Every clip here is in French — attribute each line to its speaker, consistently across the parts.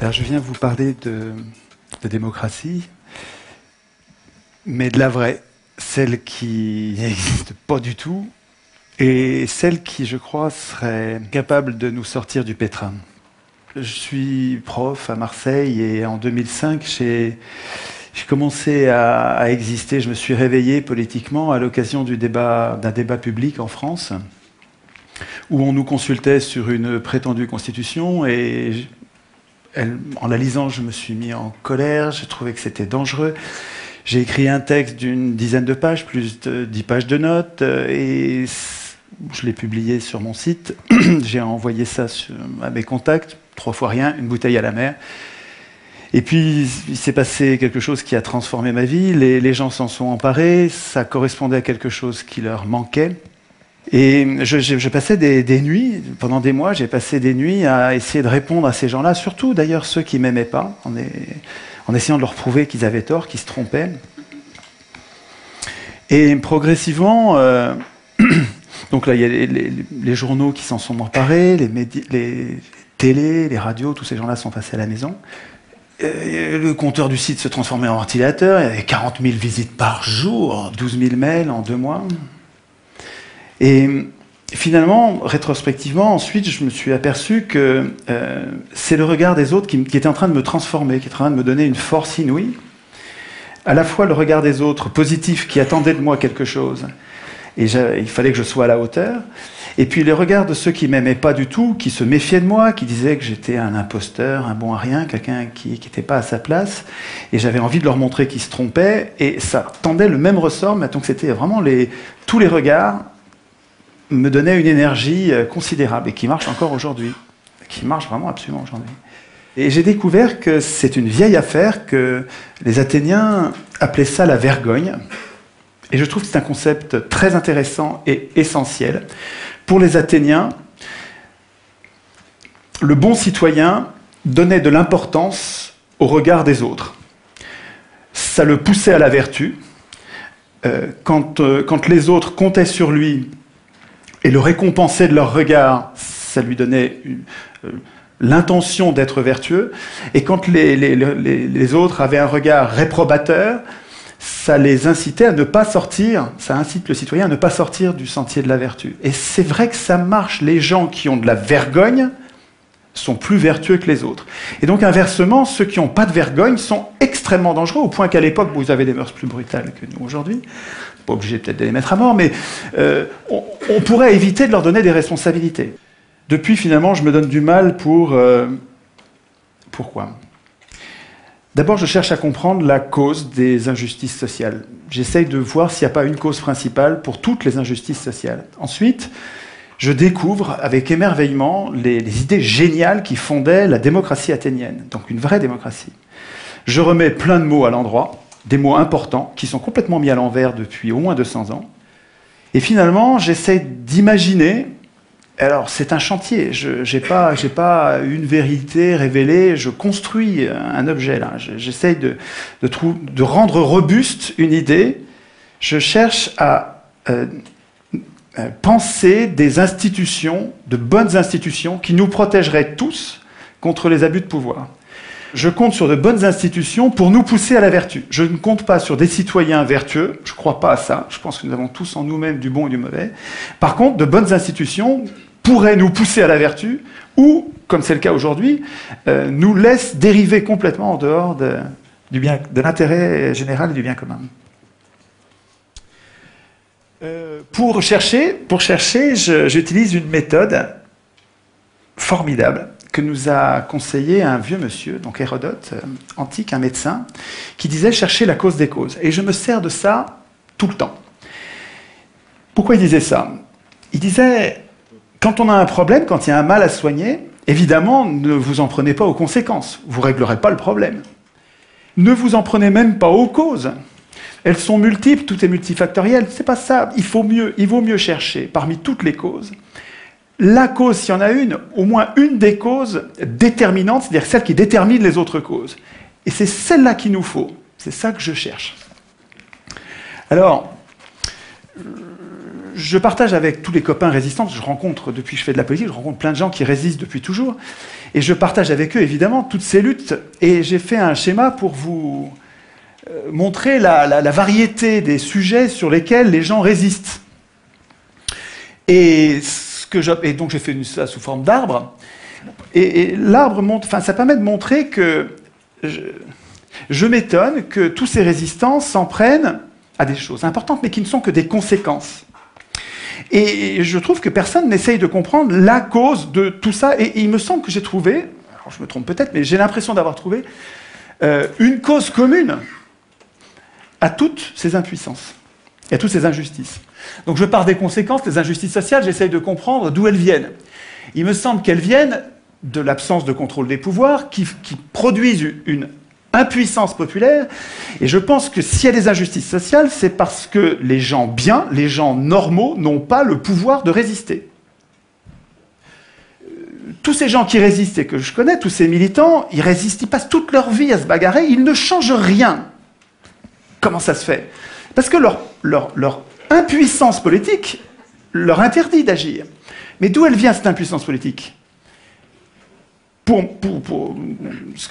Speaker 1: Alors, je viens vous parler de démocratie, mais de la vraie, celle qui n'existe pas du tout, et celle qui, je crois, serait capable de nous sortir du pétrin. Je suis prof à Marseille et en 2005, j'ai commencé à exister. Je me suis réveillé politiquement à l'occasion d'un débat public en France, où on nous consultait sur une prétendue constitution, et en la lisant, je me suis mis en colère, j'ai trouvé que c'était dangereux. J'ai écrit un texte d'une dizaine de pages, plus de 10 pages de notes, et je l'ai publié sur mon site. J'ai envoyé ça à mes contacts, 3 fois rien, une bouteille à la mer. Et puis, il s'est passé quelque chose qui a transformé ma vie. Les gens s'en sont emparés, ça correspondait à quelque chose qui leur manquait. Et je passais des nuits, pendant des mois, j'ai passé des nuits à essayer de répondre à ces gens-là, surtout d'ailleurs ceux qui ne m'aimaient pas, en essayant de leur prouver qu'ils avaient tort, qu'ils se trompaient. Et progressivement, donc là, il y a les journaux qui s'en sont emparés, les télés, les radios, tous ces gens-là sont passés à la maison. Le compteur du site se transformait en ventilateur, il y avait 40 000 visites par jour, 12 000 mails en 2 mois. Et finalement, rétrospectivement, ensuite, je me suis aperçu que c'est le regard des autres qui était en train de me transformer, qui était en train de me donner une force inouïe. À la fois le regard des autres, positif, qui attendaient de moi quelque chose, et il fallait que je sois à la hauteur. Et puis les regards de ceux qui m'aimaient pas du tout, qui se méfiaient de moi, qui disaient que j'étais un imposteur, un bon à rien, quelqu'un qui n'était pas à sa place. Et j'avais envie de leur montrer qu'ils se trompaient. Et ça tendait le même ressort, mais donc c'était vraiment tous les regards me donnaient une énergie considérable et qui marche encore aujourd'hui, qui marche vraiment absolument aujourd'hui. Et j'ai découvert que c'est une vieille affaire, que les Athéniens appelaient ça la vergogne. Et je trouve que c'est un concept très intéressant et essentiel. Pour les Athéniens, le bon citoyen donnait de l'importance au regard des autres. Ça le poussait à la vertu. Quand les autres comptaient sur lui et le récompensaient de leur regard, ça lui donnait l'intention d'être vertueux. Et quand les autres avaient un regard réprobateur, ça les incitait à ne pas sortir, ça incite le citoyen à ne pas sortir du sentier de la vertu. Et c'est vrai que ça marche. Les gens qui ont de la vergogne sont plus vertueux que les autres. Et donc inversement, ceux qui n'ont pas de vergogne sont extrêmement dangereux, au point qu'à l'époque, vous avez des mœurs plus brutales que nous aujourd'hui. Pas obligé peut-être de les mettre à mort, mais on pourrait éviter de leur donner des responsabilités. Depuis, finalement, je me donne du mal pour... Pourquoi ? D'abord, je cherche à comprendre la cause des injustices sociales. J'essaye de voir s'il n'y a pas une cause principale pour toutes les injustices sociales. Ensuite, je découvre avec émerveillement les idées géniales qui fondaient la démocratie athénienne, donc une vraie démocratie. Je remets plein de mots à l'endroit, des mots importants qui sont complètement mis à l'envers depuis au moins 200 ans. Et finalement, j'essaye d'imaginer... Alors, c'est un chantier. Je n'ai pas une vérité révélée. Je construis un objet, là. J'essaye de rendre robuste une idée. Je cherche à penser des institutions, de bonnes institutions, qui nous protégeraient tous contre les abus de pouvoir. Je compte sur de bonnes institutions pour nous pousser à la vertu. Je ne compte pas sur des citoyens vertueux. Je ne crois pas à ça. Je pense que nous avons tous en nous-mêmes du bon et du mauvais. Par contre, de bonnes institutions pourraient nous pousser à la vertu ou, comme c'est le cas aujourd'hui, nous laissent dériver complètement en dehors de l'intérêt général et du bien commun. Pour chercher, j'utilise une méthode formidable que nous a conseillé un vieux monsieur, donc Hérodote, antique, un médecin, qui disait « chercher la cause des causes ». Et je me sers de ça tout le temps. Pourquoi il disait ça ? Il disait, quand on a un problème, quand il y a un mal à soigner, évidemment, ne vous en prenez pas aux conséquences. Vous ne réglerez pas le problème. Ne vous en prenez même pas aux causes. Elles sont multiples, tout est multifactoriel. C'est pas ça. Il vaut mieux chercher parmi toutes les causes la cause, s'il y en a une, au moins une des causes déterminantes, c'est-à-dire celle qui détermine les autres causes. Et c'est celle-là qu'il nous faut. C'est ça que je cherche. Alors, je partage avec tous les copains résistants, je rencontre, depuis que je fais de la politique, je rencontre plein de gens qui résistent depuis toujours, et je partage avec eux, évidemment, toutes ces luttes, et j'ai fait un schéma pour vous montrer la variété des sujets sur lesquels les gens résistent. Et donc j'ai fait ça sous forme d'arbre, et l'arbre montre, enfin, ça permet de montrer que je m'étonne que tous ces résistants s'en prennent à des choses importantes, mais qui ne sont que des conséquences. Et je trouve que personne n'essaye de comprendre la cause de tout ça. Et il me semble que j'ai trouvé, alors je me trompe peut-être, mais j'ai l'impression d'avoir trouvé une cause commune à toutes ces impuissances et à toutes ces injustices. Donc je pars des conséquences, les injustices sociales, j'essaye de comprendre d'où elles viennent. Il me semble qu'elles viennent de l'absence de contrôle des pouvoirs qui produisent une impuissance populaire, et je pense que s'il y a des injustices sociales, c'est parce que les gens bien, les gens normaux, n'ont pas le pouvoir de résister. Tous ces gens qui résistent et que je connais, tous ces militants, ils résistent, ils passent toute leur vie à se bagarrer, ils ne changent rien. Comment ça se fait? Parce que leur impuissance politique leur interdit d'agir. Mais d'où elle vient, cette impuissance politique? Pour ce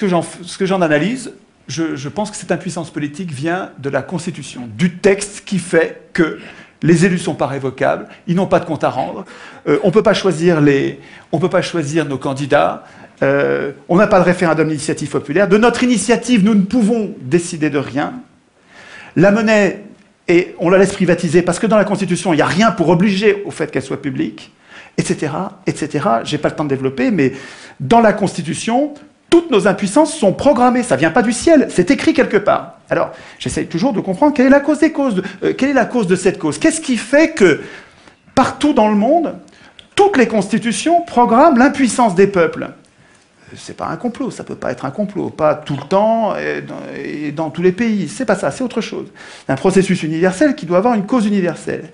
Speaker 1: que j'en analyse, je pense que cette impuissance politique vient de la Constitution, du texte qui fait que les élus ne sont pas révocables, ils n'ont pas de compte à rendre, on ne peut pas choisir nos candidats, on n'a pas de référendum d'initiative populaire, de notre initiative, nous ne pouvons décider de rien. La monnaie, on la laisse privatiser parce que dans la Constitution, il n'y a rien pour obliger au fait qu'elle soit publique, etc., etc. Je n'ai pas le temps de développer, mais dans la Constitution, toutes nos impuissances sont programmées. Ça ne vient pas du ciel, c'est écrit quelque part. Alors, j'essaye toujours de comprendre quelle est la cause des causes, quelle est la cause de cette cause. Qu'est-ce qui fait que, partout dans le monde, toutes les constitutions programment l'impuissance des peuples? C'est pas un complot, ça peut pas être un complot, pas tout le temps et dans tous les pays. C'est pas ça, c'est autre chose. C'est un processus universel qui doit avoir une cause universelle.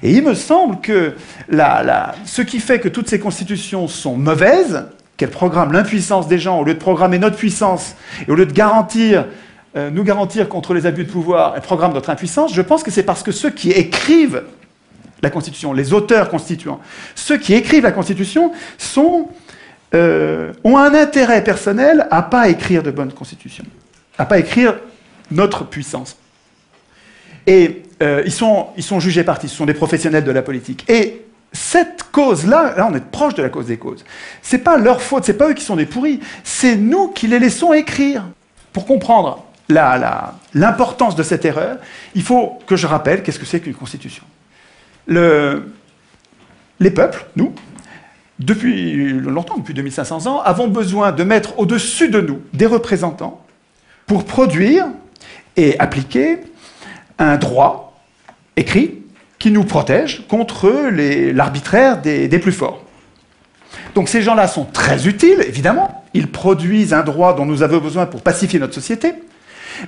Speaker 1: Et il me semble que ce qui fait que toutes ces constitutions sont mauvaises, qu'elles programment l'impuissance des gens, au lieu de programmer notre puissance, et au lieu de nous garantir contre les abus de pouvoir, elles programment notre impuissance, je pense que c'est parce que ceux qui écrivent la Constitution, les auteurs constituants, ceux qui écrivent la Constitution ont un intérêt personnel à ne pas écrire de bonnes constitutions, à ne pas écrire notre puissance. Et ils sont jugés partis, ce sont des professionnels de la politique. Et cette cause-là, là on est proche de la cause des causes, c'est pas leur faute, c'est pas eux qui sont des pourris, c'est nous qui les laissons écrire. Pour comprendre l'importance de cette erreur, il faut que je rappelle qu'est-ce que c'est qu'une constitution. Les peuples, nous, depuis longtemps, depuis 2500 ans, avons besoin de mettre au-dessus de nous des représentants pour produire et appliquer un droit écrit qui nous protège contre l'arbitraire des plus forts. Donc ces gens-là sont très utiles, évidemment. Ils produisent un droit dont nous avons besoin pour pacifier notre société.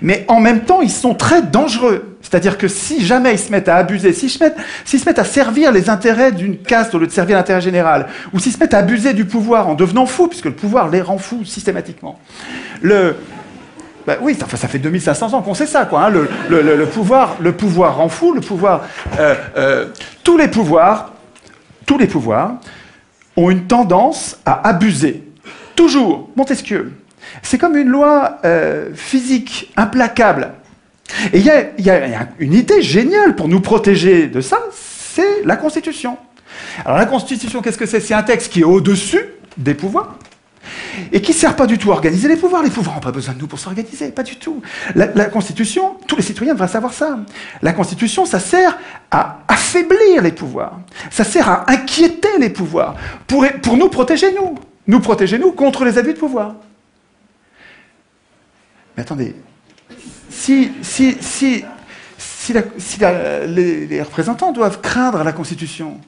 Speaker 1: Mais en même temps, ils sont très dangereux. C'est-à-dire que si jamais ils se mettent à abuser, s'ils se mettent à servir les intérêts d'une caste au lieu de servir l'intérêt général, ou s'ils se mettent à abuser du pouvoir en devenant fous, puisque le pouvoir les rend fous systématiquement. Oui, ça fait 2500 ans qu'on sait ça, quoi. Hein. Le pouvoir rend fou, tous les pouvoirs ont une tendance à abuser. Toujours. Montesquieu. C'est comme une loi physique implacable. Et il y a une idée géniale pour nous protéger de ça, c'est la Constitution. Alors la Constitution, qu'est-ce que c'est? C'est un texte qui est au-dessus des pouvoirs et qui ne sert pas du tout à organiser les pouvoirs. Les pouvoirs n'ont pas besoin de nous pour s'organiser, pas du tout. La Constitution, tous les citoyens devraient savoir ça. La Constitution, ça sert à affaiblir les pouvoirs. Ça sert à inquiéter les pouvoirs pour nous protéger, nous. Nous protéger, nous, contre les abus de pouvoir. Mais attendez, si les représentants doivent craindre la Constitution,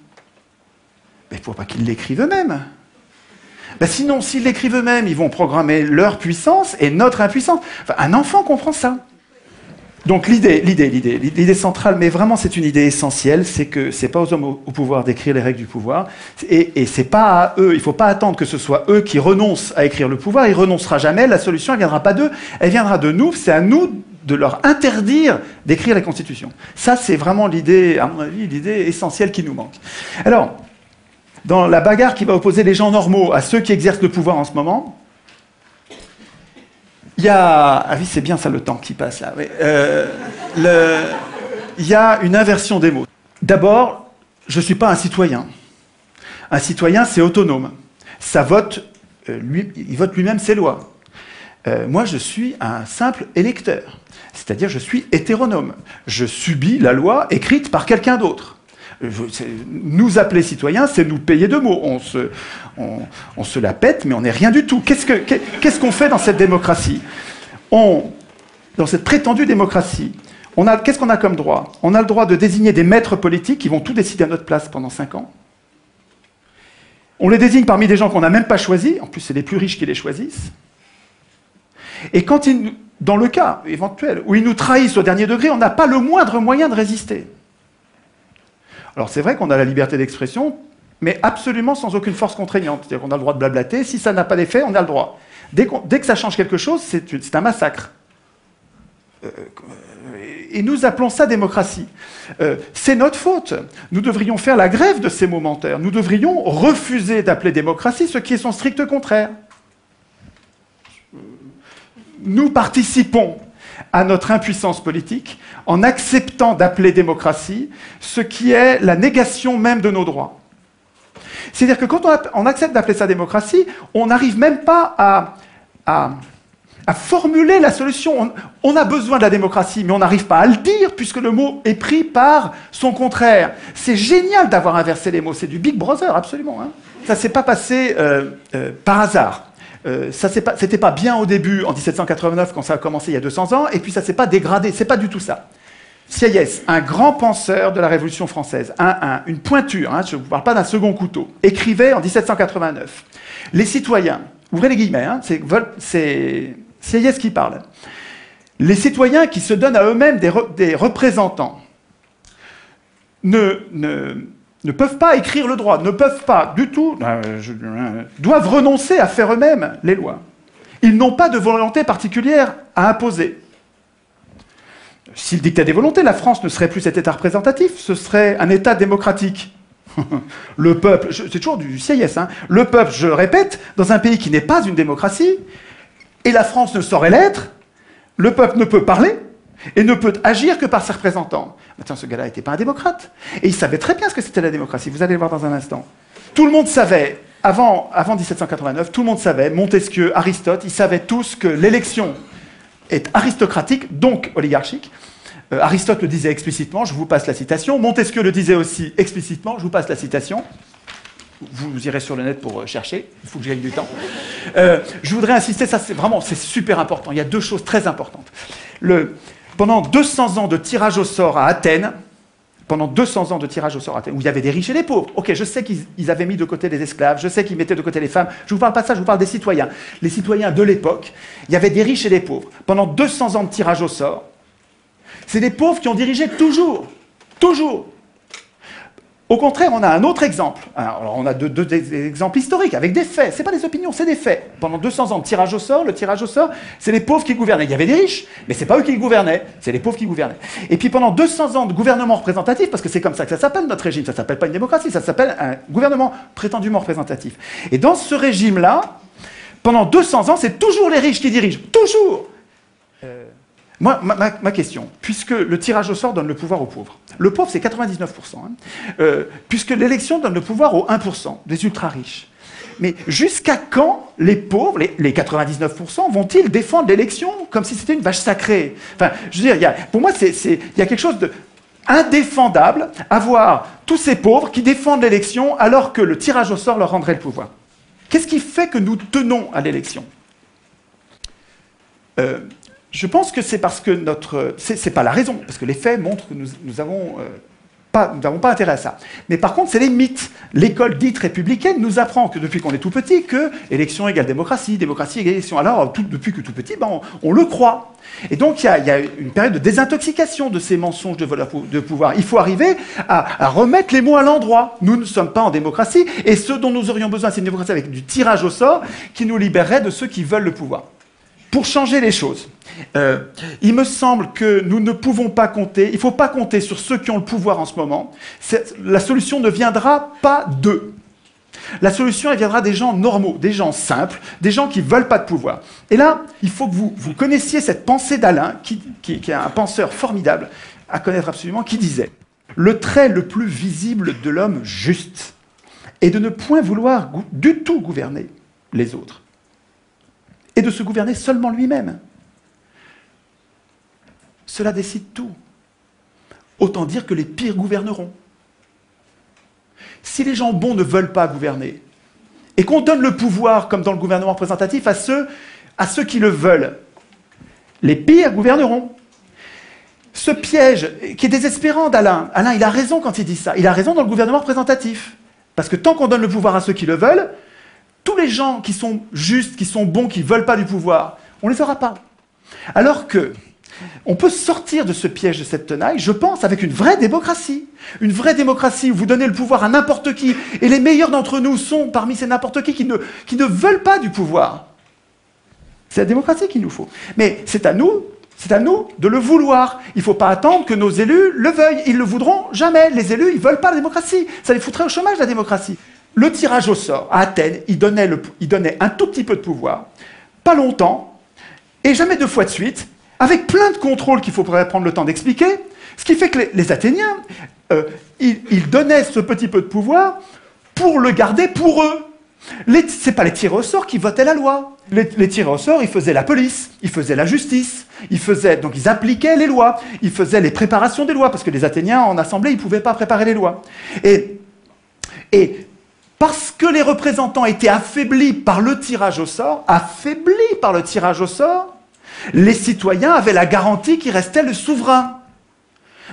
Speaker 1: il ne faut pas qu'ils l'écrivent eux-mêmes. Sinon, s'ils l'écrivent eux-mêmes, ils vont programmer leur puissance et notre impuissance. Enfin, un enfant comprend ça. Donc l'idée centrale, mais vraiment c'est une idée essentielle, c'est que c'est pas aux hommes au pouvoir d'écrire les règles du pouvoir, et c'est pas à eux, il faut pas attendre que ce soit eux qui renoncent à écrire le pouvoir, il renoncera jamais, la solution elle viendra pas d'eux, elle viendra de nous, c'est à nous de leur interdire d'écrire les constitutions. Ça, c'est vraiment l'idée, à mon avis, l'idée essentielle qui nous manque. Alors, dans la bagarre qui va opposer les gens normaux à ceux qui exercent le pouvoir en ce moment, il y a... Ah oui, c'est bien ça le temps qui passe là. Oui. Il y a une inversion des mots. D'abord, je ne suis pas un citoyen. Un citoyen, c'est autonome. Ça vote, il vote lui-même ses lois. Moi, je suis un simple électeur. C'est-à-dire, je suis hétéronome. Je subis la loi écrite par quelqu'un d'autre. Nous appeler citoyens, c'est nous payer de mots. On se la pète, mais on n'est rien du tout. Qu'est-ce qu'on fait dans cette démocratie? Dans cette prétendue démocratie, qu'est-ce qu'on a comme droit? On a le droit de désigner des maîtres politiques qui vont tout décider à notre place pendant 5 ans. On les désigne parmi des gens qu'on n'a même pas choisis. En plus, c'est les plus riches qui les choisissent. Et quand dans le cas éventuel où ils nous trahissent au dernier degré, on n'a pas le moindre moyen de résister. Alors c'est vrai qu'on a la liberté d'expression, mais absolument sans aucune force contraignante. C'est-à-dire qu'on a le droit de blablater, si ça n'a pas d'effet, on a le droit. Dès que ça change quelque chose, c'est un massacre. Et nous appelons ça démocratie. C'est notre faute. Nous devrions faire la grève de ces momentaires. Nous devrions refuser d'appeler démocratie ce qui est son strict contraire. Nous participons à notre impuissance politique en acceptant d'appeler démocratie ce qui est la négation même de nos droits. C'est-à-dire que quand on accepte d'appeler ça démocratie, on n'arrive même pas à formuler la solution. On a besoin de la démocratie, mais on n'arrive pas à le dire puisque le mot est pris par son contraire. C'est génial d'avoir inversé les mots. C'est du Big Brother, absolument. Hein. Ça ne s'est pas passé par hasard. C'était pas bien au début, en 1789, quand ça a commencé il y a 200 ans, et puis ça s'est pas dégradé. C'est pas du tout ça. Sieyès, un grand penseur de la Révolution française, une pointure, hein, je ne vous parle pas d'un second couteau, écrivait en 1789 « Les citoyens », ouvrez les guillemets, hein, c'est Sieyès qui parle, « Les citoyens qui se donnent à eux-mêmes des représentants ne peuvent pas écrire le droit, ne peuvent pas du tout, doivent renoncer à faire eux-mêmes les lois. Ils n'ont pas de volonté particulière à imposer. S'ils dictaient des volontés, la France ne serait plus cet État représentatif, ce serait un État démocratique. Le peuple, c'est toujours du Sieyès, hein, le peuple, je le répète, dans un pays qui n'est pas une démocratie, et la France ne saurait l'être, le peuple ne peut parler, et ne peut agir que par ses représentants. Attends, ce gars-là n'était pas un démocrate. Et il savait très bien ce que c'était la démocratie. Vous allez le voir dans un instant. Tout le monde savait, avant 1789, tout le monde savait, Montesquieu, Aristote, ils savaient tous que l'élection est aristocratique, donc oligarchique. Aristote le disait explicitement, je vous passe la citation. Montesquieu le disait aussi explicitement, je vous passe la citation. Vous irez sur le net pour chercher, il faut que j'aille du temps. Je voudrais insister, ça c'est super important. Il y a 2 choses très importantes. Pendant 200 ans de tirage au sort à Athènes, où il y avait des riches et des pauvres. Ok, je sais qu'ils avaient mis de côté les esclaves, je sais qu'ils mettaient de côté les femmes. Je ne vous parle pas de ça, je vous parle des citoyens. Les citoyens de l'époque, il y avait des riches et des pauvres. Pendant 200 ans de tirage au sort, c'est les pauvres qui ont dirigé toujours. Toujours. Au contraire, on a un autre exemple. Alors, on a deux exemples historiques, avec des faits. Ce n'est pas des opinions, c'est des faits. Pendant 200 ans de tirage au sort, le tirage au sort, c'est les pauvres qui gouvernaient. Il y avait des riches, mais ce n'est pas eux qui gouvernaient, c'est les pauvres qui gouvernaient. Et puis pendant 200 ans de gouvernement représentatif, parce que c'est comme ça que ça s'appelle notre régime, ça ne s'appelle pas une démocratie, ça s'appelle un gouvernement prétendument représentatif. Et dans ce régime-là, pendant 200 ans, c'est toujours les riches qui dirigent. Toujours. Moi, ma question, puisque le tirage au sort donne le pouvoir aux pauvres, le pauvre c'est 99%, hein, puisque l'élection donne le pouvoir aux 1%, des ultra-riches, mais jusqu'à quand les pauvres, les 99%, vont-ils défendre l'élection comme si c'était une vache sacrée? Enfin, je veux dire, pour moi, il y a quelque chose d'indéfendable à voir tous ces pauvres qui défendent l'élection alors que le tirage au sort leur rendrait le pouvoir. Qu'est-ce qui fait que nous tenons à l'élection? Je pense que c'est parce que c'est pas la raison, parce que les faits montrent que nous n'avons pas intérêt à ça. Mais par contre, c'est les mythes. L'école dite républicaine nous apprend que depuis qu'on est tout petit, que élection égale démocratie, démocratie égale élection. Alors, depuis que tout petit, on le croit. Et donc, il y a une période de désintoxication de ces mensonges de pouvoir. Il faut arriver à remettre les mots à l'endroit. Nous ne sommes pas en démocratie, et ce dont nous aurions besoin, c'est une démocratie avec du tirage au sort qui nous libérerait de ceux qui veulent le pouvoir. pour changer les choses, il me semble que nous ne pouvons pas compter, il ne faut pas compter sur ceux qui ont le pouvoir en ce moment. La solution ne viendra pas d'eux. La solution, elle viendra des gens normaux, des gens simples, des gens qui ne veulent pas de pouvoir. Et là, il faut que vous connaissiez cette pensée d'Alain, qui est un penseur formidable, à connaître absolument, qui disait « Le trait le plus visible de l'homme juste est de ne point vouloir du tout gouverner les autres, et de se gouverner seulement lui-même. Cela décide tout. Autant dire que les pires gouverneront. Si les gens bons ne veulent pas gouverner, et qu'on donne le pouvoir, comme dans le gouvernement représentatif, à ceux qui le veulent, les pires gouverneront. Ce piège, qui est désespérant d'Alain, Alain, il a raison quand il dit ça, il a raison dans le gouvernement représentatif. Parce que tant qu'on donne le pouvoir à ceux qui le veulent, tous les gens qui sont justes, qui sont bons, qui ne veulent pas du pouvoir, on ne les aura pas. Alors que on peut sortir de ce piège de cette tenaille, je pense, avec une vraie démocratie. Une vraie démocratie où vous donnez le pouvoir à n'importe qui, et les meilleurs d'entre nous sont parmi ces n'importe qui ne veulent pas du pouvoir. C'est la démocratie qu'il nous faut. Mais c'est à nous de le vouloir. Il ne faut pas attendre que nos élus le veuillent. Ils ne le voudront jamais. Les élus, ils ne veulent pas la démocratie. Ça les foutrait au chômage, la démocratie. Le tirage au sort, à Athènes, il donnait un tout petit peu de pouvoir, pas longtemps, et jamais 2 fois de suite, avec plein de contrôles qu'il faudrait prendre le temps d'expliquer, ce qui fait que les Athéniens, ils donnaient ce petit peu de pouvoir pour le garder pour eux. Ce n'est pas les tirés au sort qui votaient la loi. Les tirés au sort, ils faisaient la police, ils faisaient la justice, donc ils appliquaient les lois, ils faisaient les préparations des lois, parce que les Athéniens, en assemblée, ils ne pouvaient pas préparer les lois. Et parce que les représentants étaient affaiblis par le tirage au sort, les citoyens avaient la garantie qu'il restait le souverain.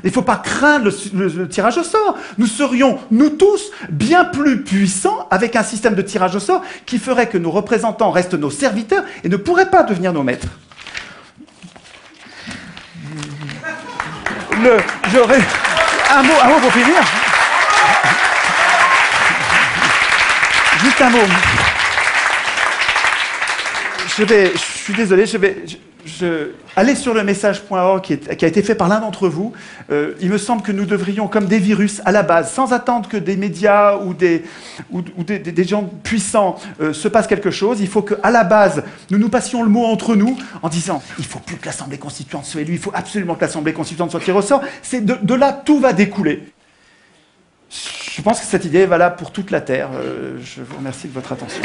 Speaker 1: Il ne faut pas craindre le tirage au sort. Nous serions, nous tous, bien plus puissants avec un système de tirage au sort qui ferait que nos représentants restent nos serviteurs et ne pourraient pas devenir nos maîtres. Un mot pour finir. Juste un mot. Je suis désolé, allez sur le message.org qui a été fait par l'un d'entre vous. Il me semble que nous devrions, comme des virus, à la base, sans attendre que des médias ou des gens puissants se passent quelque chose, il faut qu'à la base, nous passions le mot entre nous en disant « il ne faut plus que l'Assemblée constituante soit élue, il faut absolument que l'Assemblée constituante soit tirée au sort ». De là, tout va découler. Je pense que cette idée est valable pour toute la Terre. Je vous remercie de votre attention.